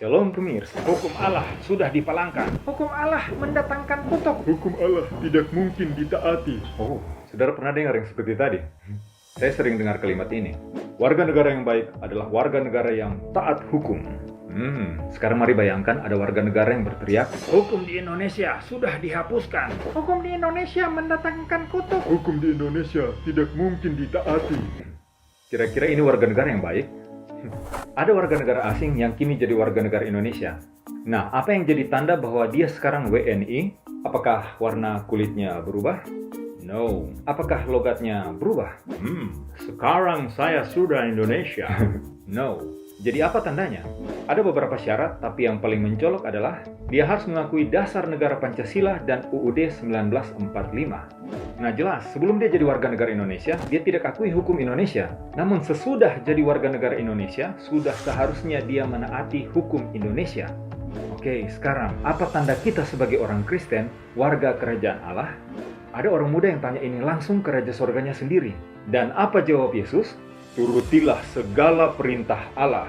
Shalom pemirsa, hukum Allah sudah dipalangkan. Hukum Allah mendatangkan kutuk. Hukum Allah tidak mungkin ditaati. Oh, saudara pernah dengar yang seperti tadi? Saya sering dengar kalimat ini. Warga negara yang baik adalah warga negara yang taat hukum. Sekarang mari bayangkan ada warga negara yang berteriak, Hukum di Indonesia sudah dihapuskan. Hukum di Indonesia mendatangkan kutuk. Hukum di Indonesia tidak mungkin ditaati. kira-kira ini warga negara yang baik? Ada warga negara asing yang kini jadi warga negara Indonesia. Nah, apa yang jadi tanda bahwa dia sekarang WNI? Apakah warna kulitnya berubah? No. Apakah logatnya berubah? Sekarang saya sudah Indonesia. No. Jadi apa tandanya? Ada beberapa syarat, tapi yang paling mencolok adalah dia harus mengakui dasar negara Pancasila dan UUD 1945. Nah jelas, sebelum dia jadi warga negara Indonesia, dia tidak akui hukum Indonesia. Namun sesudah jadi warga negara Indonesia, sudah seharusnya dia menaati hukum Indonesia. Oke, sekarang apa tanda kita sebagai orang Kristen, warga kerajaan Allah? Ada orang muda yang tanya ini langsung ke Raja Sorganya sendiri. Dan apa jawab Yesus? Turutilah segala perintah Allah.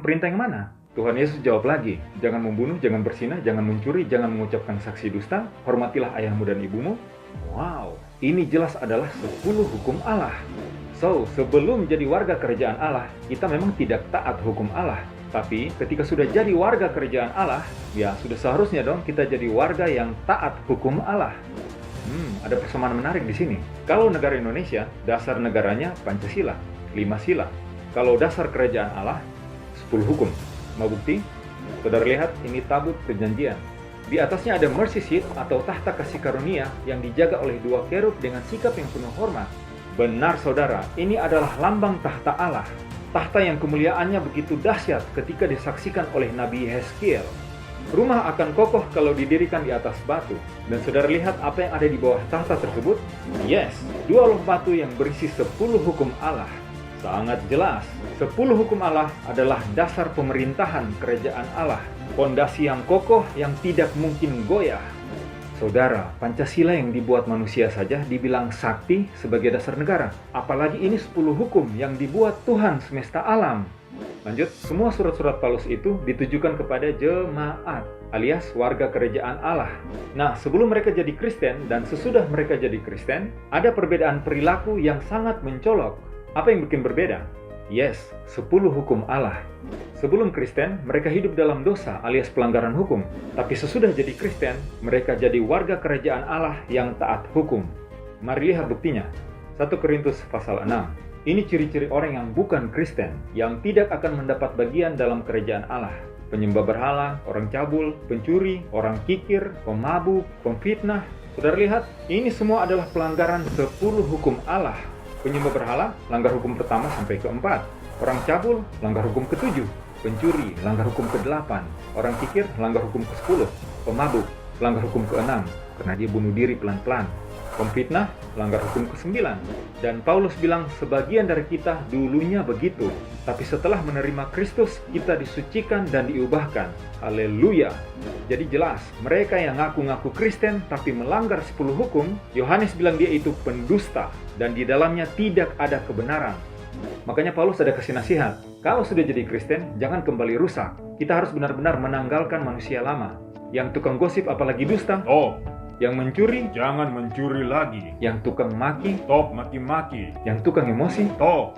Perintah yang mana? Tuhan Yesus jawab lagi, jangan membunuh, jangan berzinah, jangan mencuri, jangan mengucapkan saksi dusta, hormatilah ayahmu dan ibumu. Wow, ini jelas adalah 10 hukum Allah. So, sebelum jadi warga kerajaan Allah, kita memang tidak taat hukum Allah. Tapi ketika sudah jadi warga kerajaan Allah, ya sudah seharusnya dong kita jadi warga yang taat hukum Allah. Ada persamaan menarik di sini. Kalau negara Indonesia, dasar negaranya Pancasila, 5 sila. Kalau dasar kerajaan Allah, 10 hukum. Mau bukti? Saudara lihat, ini tabut perjanjian. Di atasnya ada mercy seat atau tahta kasih karunia yang dijaga oleh 2 kerub dengan sikap yang penuh hormat. Benar saudara, ini adalah lambang tahta Allah. Tahta yang kemuliaannya begitu dahsyat ketika disaksikan oleh Nabi Yeskiel. Rumah akan kokoh kalau didirikan di atas batu. Dan saudara lihat apa yang ada di bawah tahta tersebut? Yes, 2 loh batu yang berisi 10 hukum Allah. Sangat jelas, 10 hukum Allah adalah dasar pemerintahan kerajaan Allah. Pondasi yang kokoh yang tidak mungkin goyah. Saudara, Pancasila yang dibuat manusia saja dibilang sakti sebagai dasar negara. Apalagi ini 10 hukum yang dibuat Tuhan semesta alam. Lanjut, semua surat-surat Paulus itu ditujukan kepada jemaat, alias warga kerajaan Allah. Nah, sebelum mereka jadi Kristen dan sesudah mereka jadi Kristen, ada perbedaan perilaku yang sangat mencolok. Apa yang bikin berbeda? Yes, 10 hukum Allah. Sebelum Kristen, mereka hidup dalam dosa alias pelanggaran hukum. Tapi sesudah jadi Kristen, mereka jadi warga kerajaan Allah yang taat hukum. Mari lihat buktinya. 1 Korintus pasal 6. Ini ciri-ciri orang yang bukan Kristen, yang tidak akan mendapat bagian dalam kerajaan Allah. Penyembah berhala, orang cabul, pencuri, orang kikir, pemabuk, pemfitnah. Saudara lihat, ini semua adalah pelanggaran 10 hukum Allah. Penyembah berhala, langgar hukum pertama sampai ke-4. Orang cabul, langgar hukum ke-7. Pencuri, langgar hukum ke-8. Orang kikir, langgar hukum ke-10. Pemabuk, langgar hukum ke-6, karena dia bunuh diri pelan-pelan. Pemfitnah, langgar hukum ke-9. Dan Paulus bilang sebagian dari kita dulunya begitu. Tapi setelah menerima Kristus, kita disucikan dan diubahkan. Haleluya. Jadi jelas, mereka yang ngaku-ngaku Kristen tapi melanggar 10 hukum, Yohanes bilang dia itu pendusta. Dan di dalamnya tidak ada kebenaran. Makanya Paulus ada kasih nasihat. Kalau sudah jadi Kristen, jangan kembali rusak. Kita harus benar-benar menanggalkan manusia lama. Yang tukang gosip apalagi dusta. Yang mencuri, Jangan mencuri lagi. yang tukang maki, Stop maki-maki. yang tukang emosi. Stop.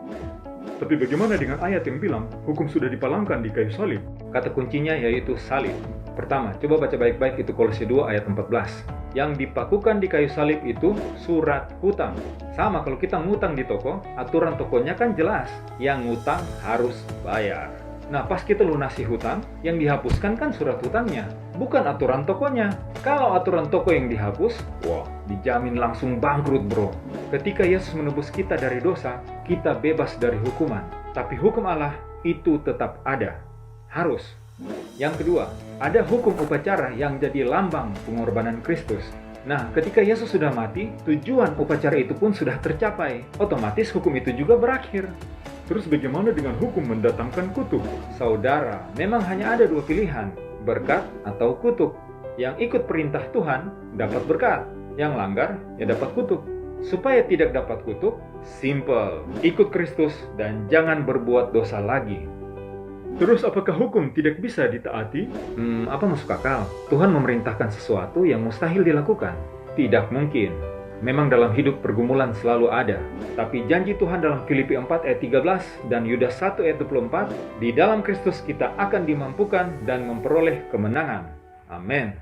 Tapi bagaimana dengan ayat yang bilang hukum sudah dipalangkan di kayu salib? Kata kuncinya yaitu salib. Pertama, coba baca baik-baik itu Kolose 2 ayat 14. Yang dipakukan di kayu salib itu surat hutang. Sama kalau kita ngutang di toko, aturan tokonya kan jelas. Yang ngutang harus bayar. Nah, pas kita lunasi hutang, yang dihapuskan kan surat hutangnya, bukan aturan tokonya. Kalau aturan toko yang dihapus, wah, dijamin langsung bangkrut bro. Ketika Yesus menebus kita dari dosa, kita bebas dari hukuman. Tapi hukum Allah itu tetap ada. Harus. Yang kedua, ada hukum upacara yang jadi lambang pengorbanan Kristus. Nah, ketika Yesus sudah mati, tujuan upacara itu pun sudah tercapai. Otomatis hukum itu juga berakhir. Terus bagaimana dengan hukum mendatangkan kutuk? Saudara, memang hanya ada 2 pilihan, berkat atau kutuk. Yang ikut perintah Tuhan dapat berkat, yang langgar ya dapat kutuk. Supaya tidak dapat kutuk, simple, ikut Kristus dan jangan berbuat dosa lagi. Terus apakah hukum tidak bisa ditaati? Apa masuk akal? Tuhan memerintahkan sesuatu yang mustahil dilakukan? Tidak mungkin. Memang dalam hidup pergumulan selalu ada. Tapi janji Tuhan dalam Filipi 4 ayat 13 dan Yudas 1 ayat 24, di dalam Kristus kita akan dimampukan dan memperoleh kemenangan. Amin.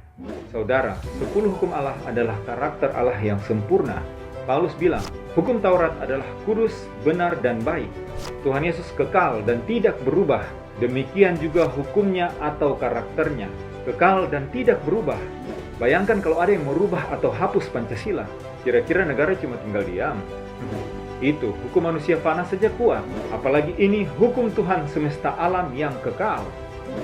Saudara, 10 hukum Allah adalah karakter Allah yang sempurna. Paulus bilang, hukum Taurat adalah kudus, benar, dan baik. Tuhan Yesus kekal dan tidak berubah. Demikian juga hukumnya atau karakternya, kekal dan tidak berubah. Bayangkan kalau ada yang merubah atau hapus Pancasila, kira-kira negara cuma tinggal diam. Itu, hukum manusia fana saja kuat, apalagi ini hukum Tuhan semesta alam yang kekal.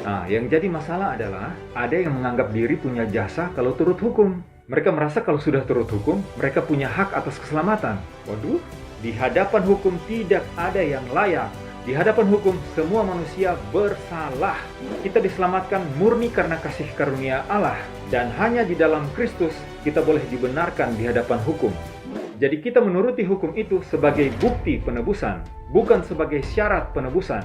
Nah, yang jadi masalah adalah, ada yang menganggap diri punya jasa kalau turut hukum. Mereka merasa kalau sudah turut hukum, mereka punya hak atas keselamatan. Waduh, di hadapan hukum tidak ada yang layak. Di hadapan hukum, semua manusia bersalah. Kita diselamatkan murni karena kasih karunia Allah. Dan hanya di dalam Kristus, kita boleh dibenarkan di hadapan hukum. Jadi kita menuruti hukum itu sebagai bukti penebusan, bukan sebagai syarat penebusan.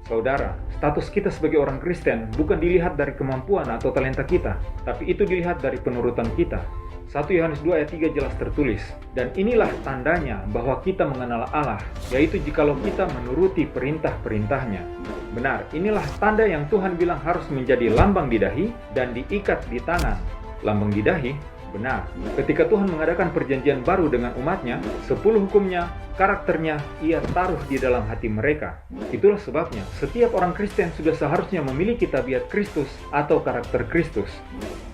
Saudara, status kita sebagai orang Kristen bukan dilihat dari kemampuan atau talenta kita, tapi itu dilihat dari penurutan kita. 1 Yohanes 2 ayat 3 jelas tertulis, dan inilah tandanya bahwa kita mengenal Allah, yaitu jikalau kita menuruti perintah-perintahnya. Benar, inilah tanda yang Tuhan bilang harus menjadi lambang di dahi dan diikat di tangan. Lambang di dahi, benar. Ketika Tuhan mengadakan perjanjian baru dengan umatnya, 10 hukumnya, karakternya, ia taruh di dalam hati mereka. Itulah sebabnya, setiap orang Kristen sudah seharusnya memiliki tabiat Kristus atau karakter Kristus.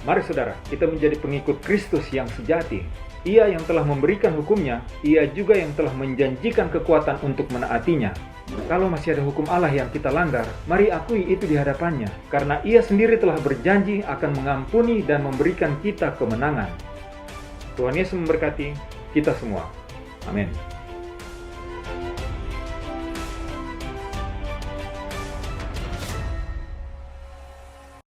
Mari saudara, kita menjadi pengikut Kristus yang sejati. Ia yang telah memberikan hukumnya, ia juga yang telah menjanjikan kekuatan untuk menaatinya. Kalau masih ada hukum Allah yang kita langgar, mari akui itu di hadapannya, karena ia sendiri telah berjanji akan mengampuni dan memberikan kita kemenangan. Tuhan Yesus memberkati kita semua. Amin.